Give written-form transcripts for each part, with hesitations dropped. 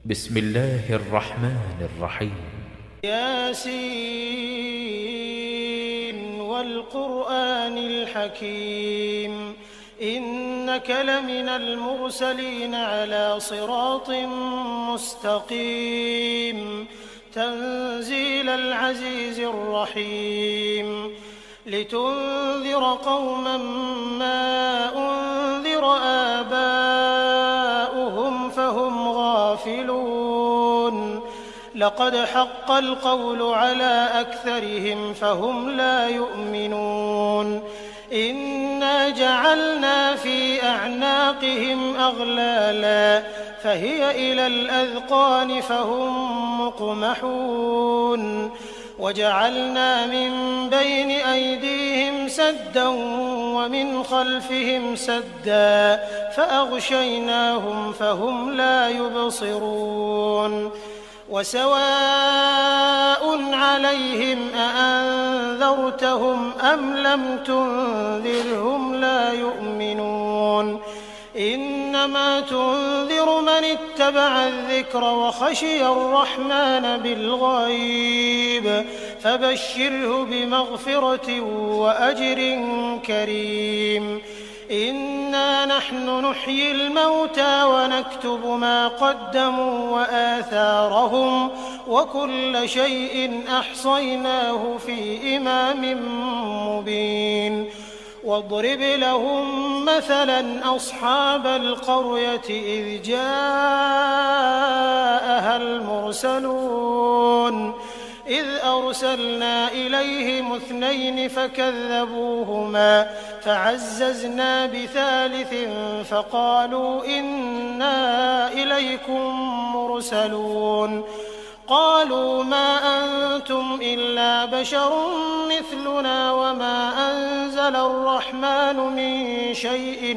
بسم الله الرحمن الرحيم. ياسين والقرآن الحكيم إنك لمن المرسلين على صراط مستقيم تنزيل العزيز الرحيم لتنذر قوما ما أنذر آباؤهم فهم غافلون لقد حق القول على أكثرهم فهم لا يؤمنون إنا جعلنا في أعناقهم أغلالا فهي إلى الأذقان فهم مقمحون وجعلنا من بين أيديهم سدا ومن خلفهم سدا فأغشيناهم فهم لا يبصرون وسواء عليهم أأنذرتهم أم لم تنذرهم لا يؤمنون إنما تنذر من اتبع الذكر وخشي الرحمن بالغيب فبشره بمغفرة وأجر كريم إنا نحن نحيي الموتى ونكتب ما قدموا وآثارهم وكل شيء أحصيناه في إمام مبين واضرب لهم مثلا أصحاب القرية إذ جاءها المرسلون إذ أرسلنا إليهم 2 فكذبوهما فعززنا بثالث فقالوا إنا إليكم مرسلون قالوا ما أنتم إلا بشر مثلنا وما أنزل الرحمن من شيء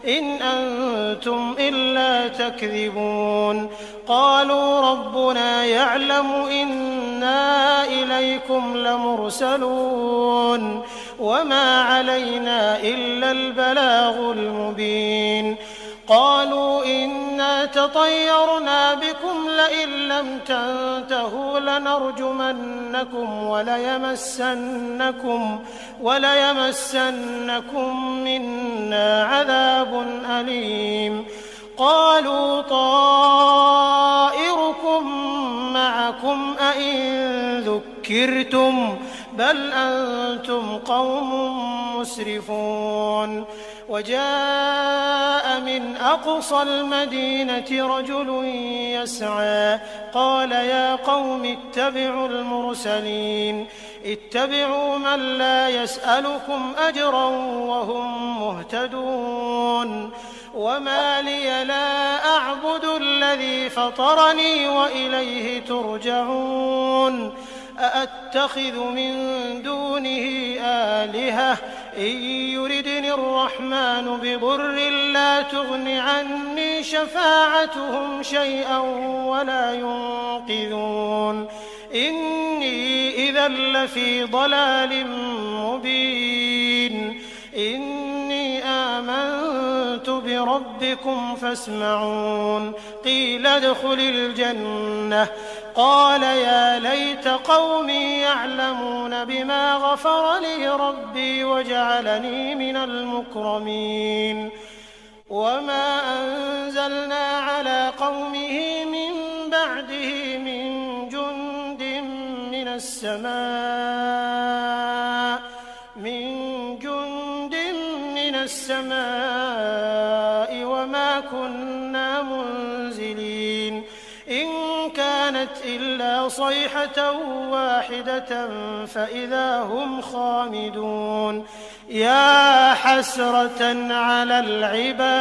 إن أنتم إلا تكذبون قالوا ربنا يعلم إنا إليكم لمرسلون وما علينا إلا البلاغ المبين قالوا إنا تطيرنا بكم لئن لم تنتهوا لنرجمنكم وليمسنكم منا عذاب أليم قالوا طائركم معكم أئن ذكرتم بل أنتم قوم مسرفون وجاء من أقصى المدينة رجل يسعى قال يا قوم اتبعوا المرسلين اتبعوا من لا يسألكم أجرا وهم مهتدون وما لي لا أعبد الذي فطرني وإليه ترجعون أأتخذ من دونه آلهة إن يردني الرحمن بضر لا تغن عني شفاعتهم شيئا ولا ينقذون إني إذا لفي ضلال مبين إني آمنت بربكم فاسمعون قيل ادخل الجنة قال يا ليت قومي يعلمون بما غفر لي ربي وجعلني من المكرمين وما أنزلنا على قومه من بعده من جند من السماء وما كنا منزلين إن كانت إلا صيحة واحدة فإذا هم خامدون يا حسرة على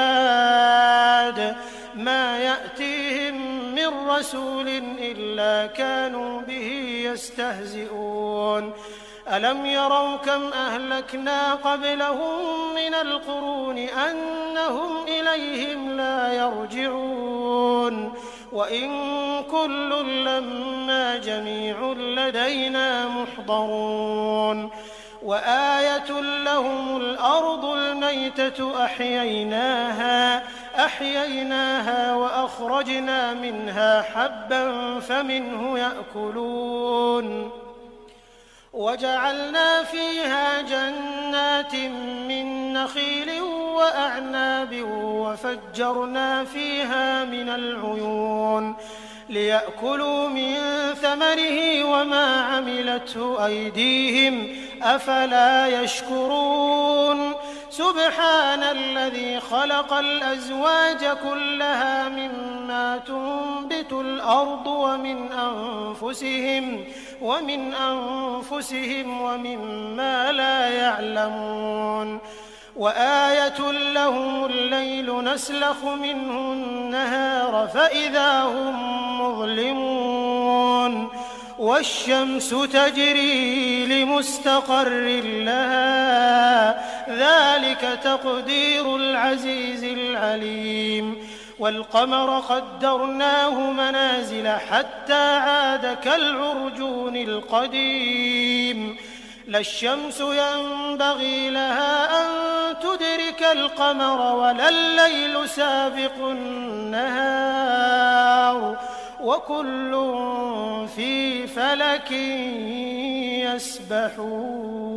العباد ما يأتيهم من رسول إلا كانوا به يستهزئون ألم يروا كم أهلكنا قبلهم من القرون أنهم إليهم لا يرجعون وإن كل لما جميع لدينا محضرون وآية لهم الأرض الميتة أحييناها فأخرجنا منها حبا فمنه يأكلون وجعلنا فيها جنات من نخيل وأعناب وفجرنا فيها من العيون ليأكلوا من ثمره وما عملته أيديهم أفلا يشكرون سبحان الذي خلق الأزواج كلها مما تنبت الأرض ومن أنفسهم ومما لا يعلمون وآية لهم الليل نسلخ منه النهار فإذا هم مظلمون والشمس تجري لمستقر لها ذلك تقدير العزيز العليم والقمر قدرناه منازل حتى عاد كالعرجون القديم لا الشمس ينبغي لها أن تدرك القمر ولا الليل سابق النهار وكل في فلك يسبحون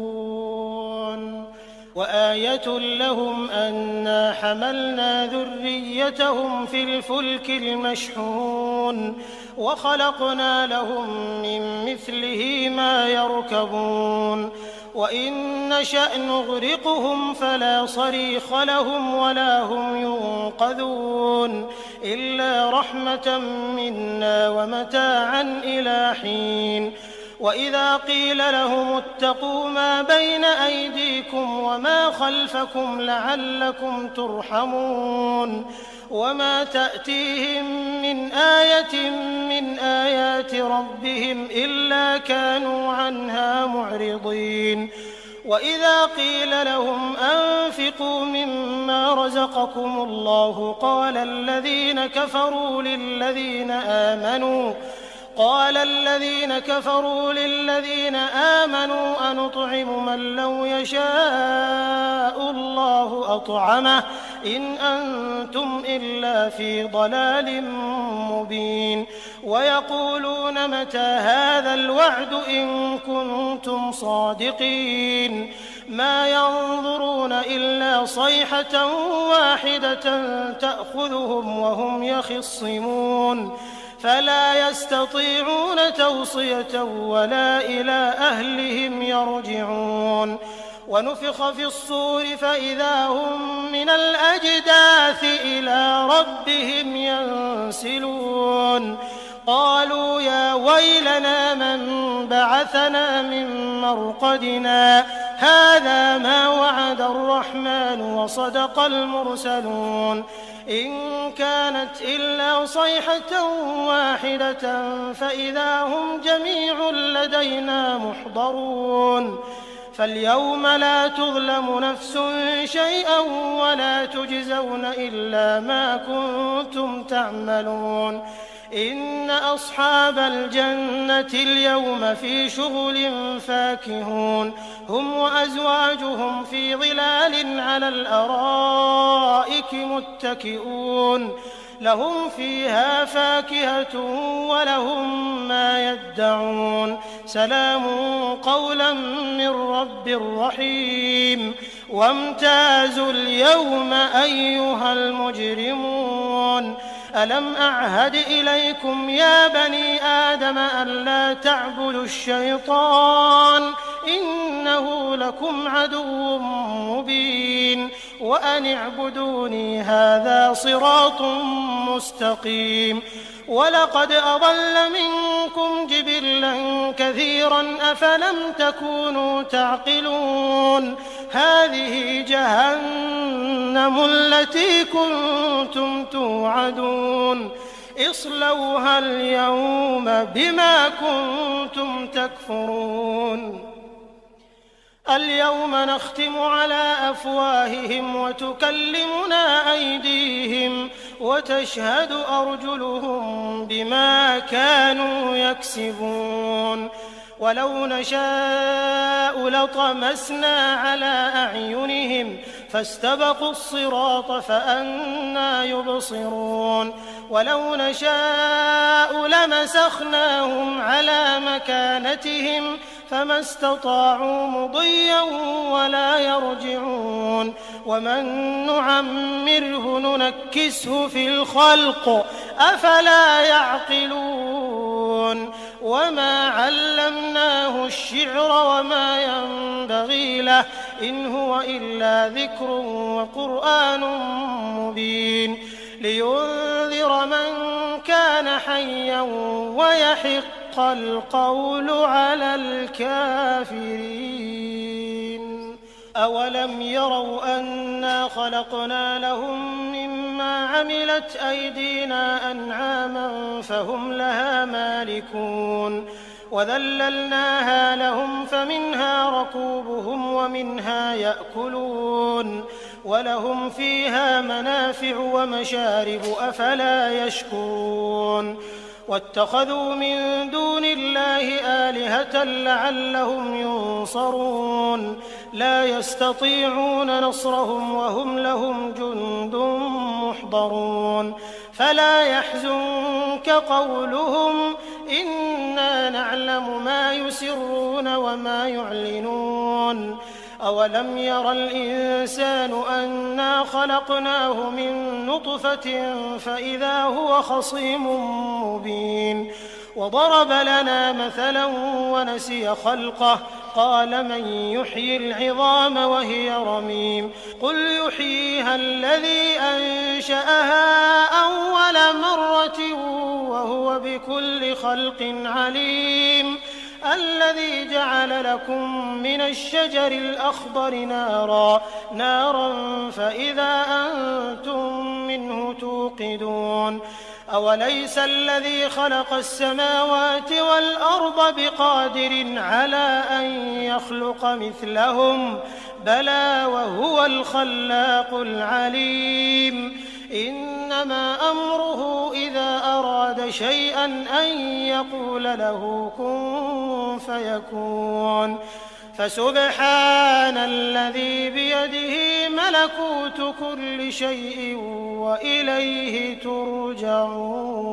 وآية لهم أنا حملنا ذريتهم في الفلك المشحون وخلقنا لهم من مثله ما يركبون وإن نشأ نغرقهم فلا صريخ لهم ولا هم ينقذون إلا رحمة منا ومتاعا إلى حين وإذا قيل لهم اتقوا ما بين أيديكم وما خلفكم لعلكم ترحمون وما تأتيهم من آية من آيات ربهم إلا كانوا عنها معرضين وإذا قيل لهم أنفقوا مما رزقكم الله قال الذين كفروا للذين آمنوا أنطعم من لو يشاء الله أطعمه إن أنتم إلا في ضلال مبين ويقولون متى هذا الوعد إن كنتم صادقين ما ينظرون إلا صيحة واحدة تأخذهم وهم يخصمون فلا يستطيعون توصية ولا إلى أهلهم يرجعون ونفخ في الصور فإذا هم من الأجداث إلى ربهم ينسلون قالوا يا ويلنا من بعثنا من مرقدنا هذا ما وعد الرحمن وصدق المرسلون إن كانت إلا صيحة واحدة فإذا هم جميع لدينا محضرون فاليوم لا تظلم نفس شيئا ولا تجزون إلا ما كنتم تعملون إن أصحاب الجنة اليوم في شغل فاكهون هم وأزواجهم في ظلال على الأرائك متكئون لهم فيها فاكهة ولهم ما يدعون سلام قولا من رب رحيم وامتازوا اليوم أيها المجرمون ألم أعهد إليكم يا بني آدم ألا تعبدوا الشيطان إنه لكم عدو مبين وأن اعبدوني هذا صراط مستقيم ولقد أضل منكم جبلا كثيرا أفلم تكونوا تعقلون هذه جهنم التي كنتم توعدون اصلوها اليوم بما كنتم تكفرون اليوم نختم على أفواههم وتكلمنا أيديهم وتشهد أرجلهم بما كانوا يكسبون ولو نشاء لطمسنا على أعينهم فاستبقوا الصراط فأنى يبصرون ولو نشاء لمسخناهم على مكانتهم فما استطاعوا مضيا ولا يرجعون ومن نعمره ننكسه في الخلق أفلا يعقلون وما علمناه الشعر وما ينبغي له إن هو إلا ذكر وقرآن مبين لينذر من كان حيا ويحق القول على الكافرين أولم يروا أنا خلقنا لهم مما عملت أيدينا أنعاما فهم لها مالكون وذللناها لهم فمنها ركوبهم ومنها يأكلون ولهم فيها منافع ومشارب أفلا يشكرون واتخذوا من دون الله آلهة لعلهم ينصرون لا يستطيعون نصرهم وهم لهم جند محضرون فلا يحزنك قولهم إنا نعلم ما يسرون وما يعلنون أولم ير الإنسان أنا خلقناه من نطفة فإذا هو خصيم مبين وضرب لنا مثلا ونسي خلقه قال من يحيي العظام وهي رميم قل يحييها الذي أنشأها أول مرة وهو بكل خلق عليم الذي جعل لكم من الشجر الأخضر نارا فإذا أنتم منه توقدون أوليس الذي خلق السماوات والأرض بقادر على أن يخلق مثلهم بلى وهو الخلاق العليم إنما أمره إذا أراد شيئا أن يقول له كن فيكون فسبحان الذي بيده ملكوت كل شيء وإليه ترجعون